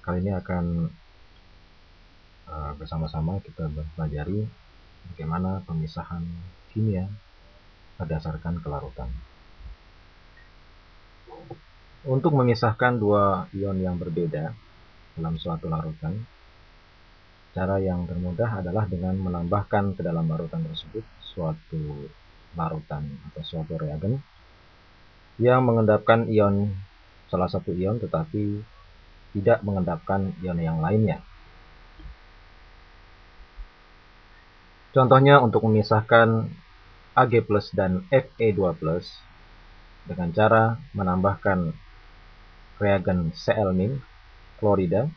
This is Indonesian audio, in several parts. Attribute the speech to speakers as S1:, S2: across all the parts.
S1: Kali ini akan bersama-sama kita mempelajari bagaimana pemisahan kimia berdasarkan kelarutan. Untuk memisahkan dua ion yang berbeda dalam suatu larutan, cara yang termudah adalah dengan menambahkan ke dalam larutan tersebut suatu larutan atau suatu reagen yang mengendapkan ion salah satu ion tetapi tidak mengendapkan ion yang lainnya. Contohnya untuk memisahkan Ag+ dan Fe2+ dengan cara menambahkan reagen Cl- klorida,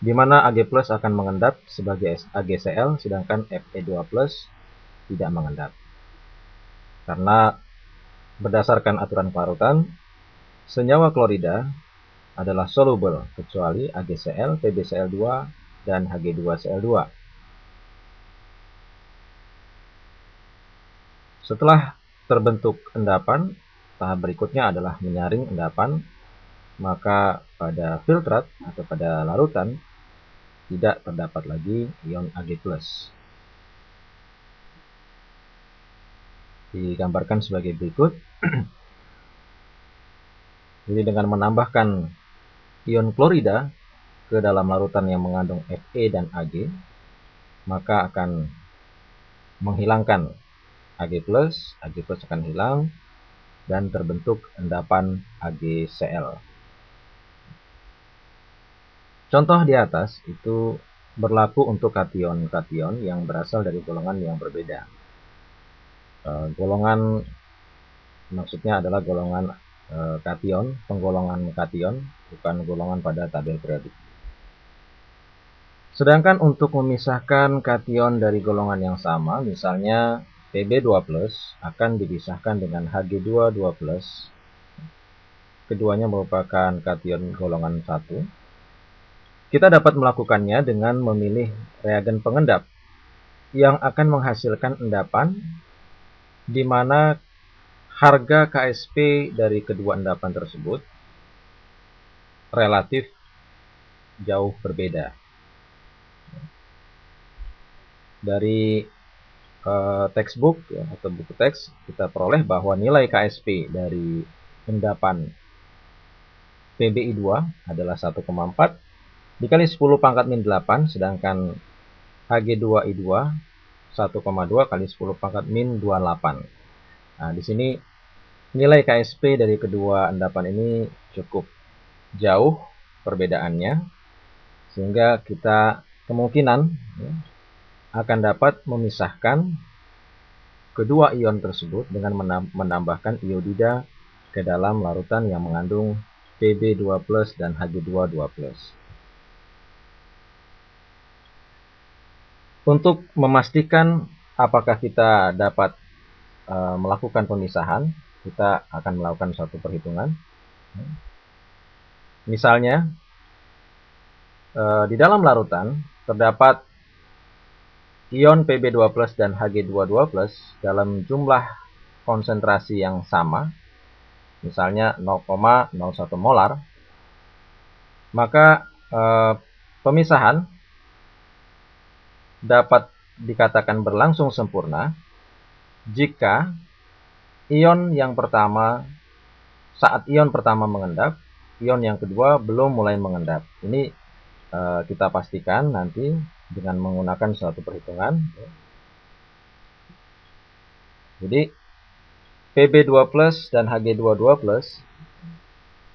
S1: di mana Ag+ akan mengendap sebagai AgCl sedangkan Fe2+ tidak mengendap. Karena berdasarkan aturan kelarutan, senyawa klorida adalah soluble kecuali AgCl, PbCl2, dan Hg2Cl2. Setelah terbentuk endapan, tahap berikutnya adalah menyaring endapan, maka pada filtrat atau pada larutan tidak terdapat lagi ion Ag+. Digambarkan sebagai berikut. Jadi dengan menambahkan ion klorida ke dalam larutan yang mengandung Fe dan Ag, maka akan menghilangkan Ag+, Ag+ akan hilang, dan terbentuk endapan AgCl. Contoh di atas itu berlaku untuk kation-kation yang berasal dari golongan yang berbeda. Golongan maksudnya adalah golongan kation, penggolongan kation, bukan golongan pada tabel periodik. Sedangkan untuk memisahkan kation dari golongan yang sama, misalnya Pb2+ akan dipisahkan dengan Hg2+, keduanya merupakan kation golongan 1. Kita dapat melakukannya dengan memilih reagen pengendap yang akan menghasilkan endapan di mana harga Ksp dari kedua endapan tersebut relatif jauh berbeda. Dari textbook atau buku teks kita peroleh bahwa nilai Ksp dari endapan Pbi2 adalah 1,4 dikali 10 pangkat min 8, sedangkan Hg2I2 1,2 kali 10 pangkat min 28. Nah, di sini nilai Ksp dari kedua endapan ini cukup jauh perbedaannya, sehingga kita kemungkinan akan dapat memisahkan kedua ion tersebut dengan menambahkan iodida ke dalam larutan yang mengandung Pb2+ dan Hg2+. Untuk memastikan apakah kita dapat melakukan pemisahan, kita akan melakukan suatu perhitungan. Misalnya, di dalam larutan terdapat ion Pb2+ dan Hg2+ dalam jumlah konsentrasi yang sama, misalnya 0,01 molar, maka pemisahan dapat dikatakan berlangsung sempurna jika ion yang pertama, saat ion pertama mengendap, ion yang kedua belum mulai mengendap. Ini kita pastikan nanti dengan menggunakan suatu perhitungan. Jadi Pb2+ dan Hg2+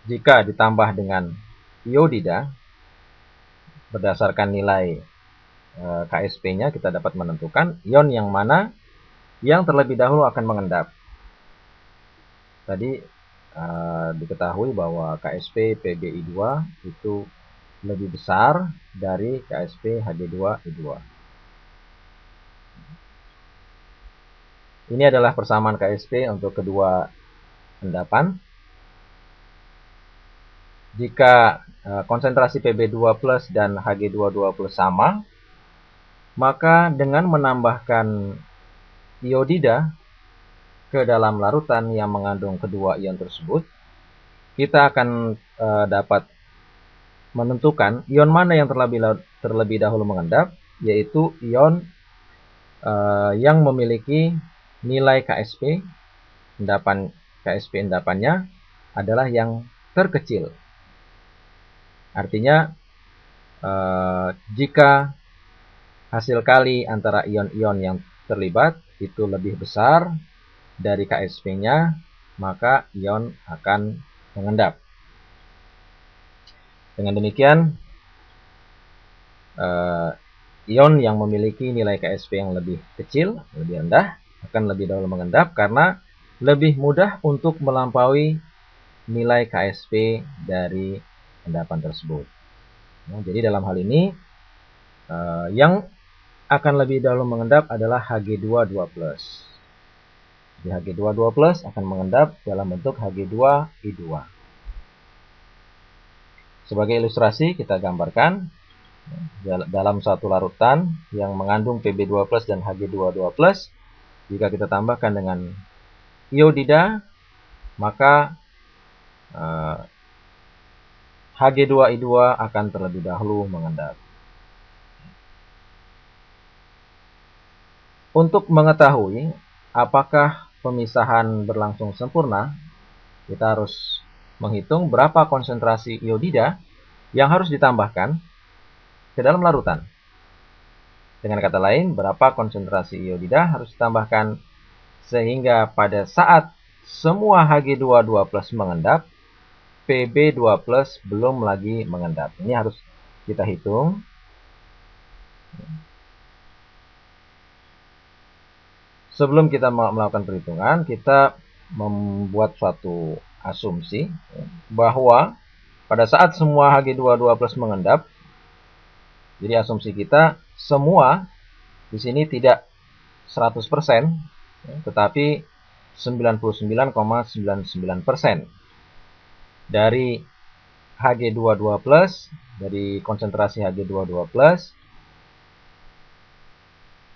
S1: jika ditambah dengan iodida berdasarkan nilai Ksp-nya, kita dapat menentukan ion yang mana yang terlebih dahulu akan mengendap. Tadi diketahui bahwa Ksp Pbi2 itu lebih besar dari Ksp Hg2I2. Ini adalah persamaan Ksp untuk kedua endapan. Jika konsentrasi Pb2+ dan Hg2+ sama, maka dengan menambahkan iodida ke dalam larutan yang mengandung kedua ion tersebut, kita akan dapat menentukan ion mana yang terlebih dahulu mengendap, yaitu ion yang memiliki nilai KSP, KSP endapannya adalah yang terkecil. Artinya jika hasil kali antara ion-ion yang terlibat itu lebih besar dari KSP-nya, maka ion akan mengendap. Dengan demikian, ion yang memiliki nilai KSP yang lebih kecil, lebih rendah, akan lebih dahulu mengendap karena lebih mudah untuk melampaui nilai KSP dari endapan tersebut. Nah, jadi dalam hal ini, yang akan lebih dahulu mengendap adalah Hg2 2+. Jadi Hg2 2+ akan mengendap dalam bentuk Hg2I2. Sebagai ilustrasi kita gambarkan dalam satu larutan yang mengandung Pb2+ dan Hg2 2+, jika kita tambahkan dengan iodida, maka Hg2I2 akan terlebih dahulu mengendap. Untuk mengetahui apakah pemisahan berlangsung sempurna, kita harus menghitung berapa konsentrasi iodida yang harus ditambahkan ke dalam larutan. Dengan kata lain, berapa konsentrasi iodida harus ditambahkan sehingga pada saat semua Hg2 2+ mengendap, Pb2+ belum lagi mengendap. Ini harus kita hitung. Sebelum kita melakukan perhitungan, kita membuat suatu asumsi bahwa pada saat semua Hg2 2+ mengendap, jadi asumsi kita semua di sini tidak 100%, tetapi 99,99% dari Hg2 2+, dari konsentrasi Hg2 2+,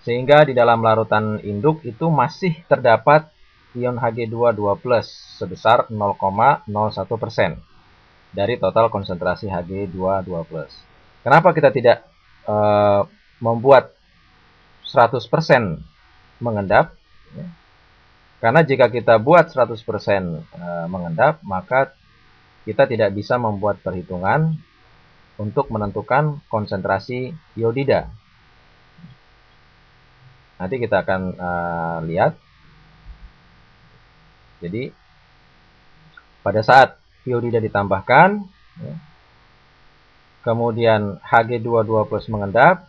S1: sehingga di dalam larutan induk itu masih terdapat ion Hg2 2+ sebesar 0,01% dari total konsentrasi Hg2 2+. Kenapa kita tidak membuat 100% mengendap? Karena jika kita buat 100% mengendap, maka kita tidak bisa membuat perhitungan untuk menentukan konsentrasi iodida. Nanti kita akan lihat. Jadi pada saat iodida ditambahkan, kemudian Hg2 2+ mengendap,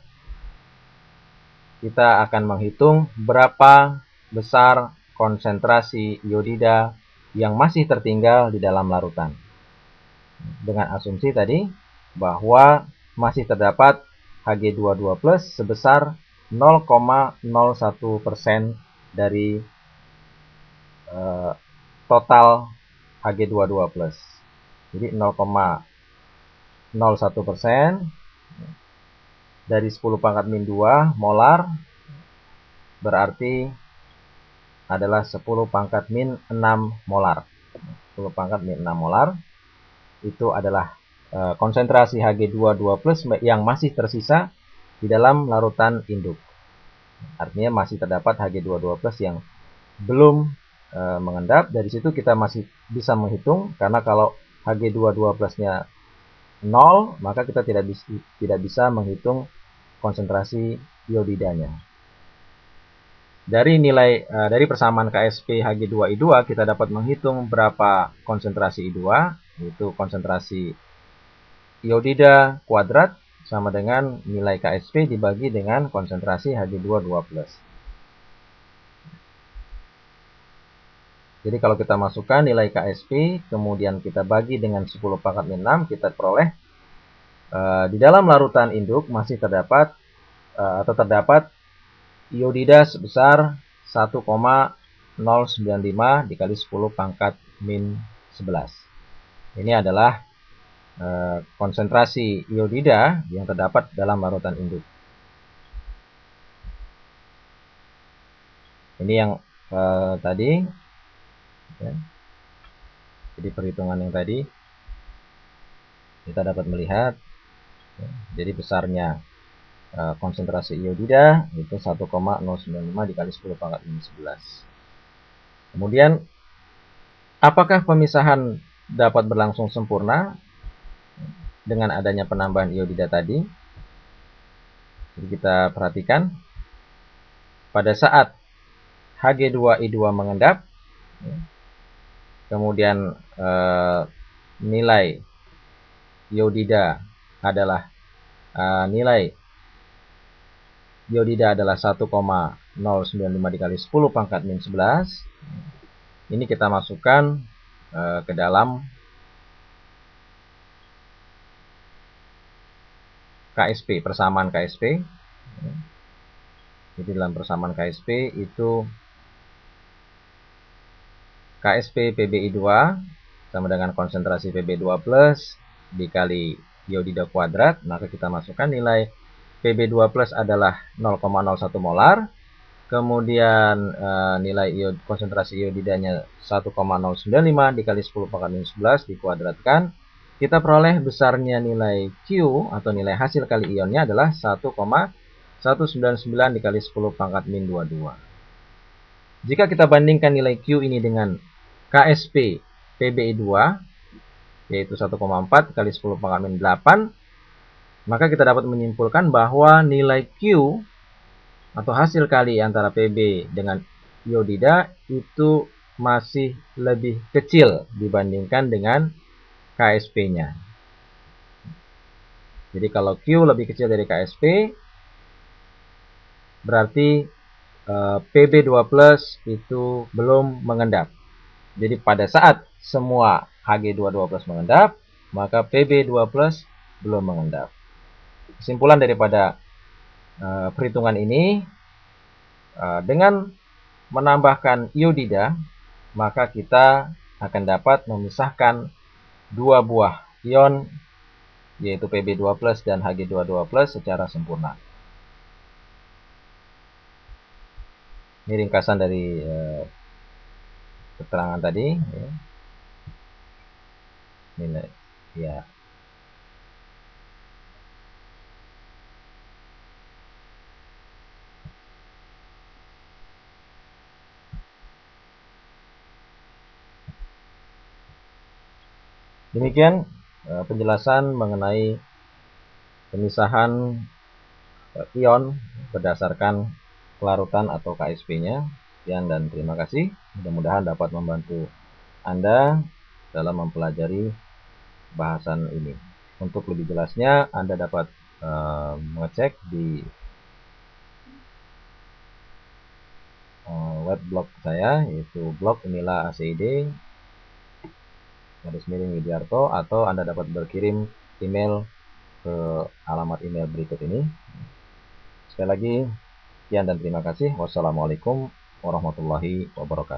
S1: kita akan menghitung berapa besar konsentrasi iodida yang masih tertinggal di dalam larutan. Dengan asumsi tadi bahwa masih terdapat Hg2 2+ sebesar 0,01% dari total Hg2 2+. Jadi 0,01% dari 10⁻⁻2 molar berarti adalah 10⁻⁻6 molar. 10⁻⁻6 molar itu adalah konsentrasi Hg2 2+ yang masih tersisa di dalam larutan induk. Artinya masih terdapat Hg2 2+ yang belum mengendap. Dari situ kita masih bisa menghitung, karena kalau Hg2 2+-nya 0, maka kita tidak bisa menghitung konsentrasi iodidanya. Dari persamaan KSP Hg2I2 kita dapat menghitung berapa konsentrasi I2, yaitu konsentrasi iodida kuadrat sama dengan nilai KSP dibagi dengan konsentrasi Hg2 2+. Jadi kalau kita masukkan nilai KSP, kemudian kita bagi dengan 10⁻⁶, kita peroleh di dalam larutan induk masih terdapat iodida sebesar 1,095 dikali 10⁻⁻11. Ini adalah konsentrasi iodida yang terdapat dalam larutan induk. Ini yang tadi, ya. Jadi perhitungan yang tadi. kita dapat melihat, jadi besarnya konsentrasi iodida itu 1,095 dikali 10 pangkat minus 11. Kemudian, apakah pemisahan dapat berlangsung sempurna dengan adanya penambahan iodida tadi? Jadi kita perhatikan, pada saat Hg2I2 mengendap, kemudian nilai iodida adalah nilai iodida adalah 1,095 dikali 10 pangkat min 11. Ini kita masukkan ke dalam KSP, persamaan KSP. Jadi dalam persamaan KSP itu KSP PbI2 sama dengan konsentrasi Pb2 plus dikali iodida kuadrat, maka kita masukkan nilai Pb2 plus adalah 0,01 molar, kemudian nilai konsentrasi iodidanya 1,095 dikali 10 pangkat minus 11 dikuadratkan, kita peroleh besarnya nilai Q atau nilai hasil kali ionnya adalah 1,199 dikali 10 pangkat min 22. Jika kita bandingkan nilai Q ini dengan KSP PbI2 yaitu 1,4 kali 10 pangkat min 8, maka kita dapat menyimpulkan bahwa nilai Q atau hasil kali antara Pb dengan iodida itu masih lebih kecil dibandingkan dengan KSP-nya. Jadi kalau Q lebih kecil dari KSP, berarti Pb2 plus itu belum mengendap. Jadi pada saat semua Hg22 plus mengendap, maka Pb2 plus belum mengendap. Kesimpulan daripada perhitungan ini, dengan menambahkan iodida, maka kita akan dapat memisahkan dua buah ion, yaitu Pb2 plus dan Hg22 plus secara sempurna. Ini ringkasan dari keterangan tadi. Nilai, ya. Demikian penjelasan mengenai pemisahan ion berdasarkan kelarutan atau KSP-nya. Sekian dan terima kasih. Mudah-mudahan dapat membantu Anda dalam mempelajari bahasan ini. Untuk lebih jelasnya, Anda dapat mengecek di web blog saya, yaitu blog Unila ACID _Widiarto, atau Anda dapat berkirim email ke alamat email berikut ini. Sekali lagi, sekian dan terima kasih. Wassalamualaikum warahmatullahi wabarakatuh.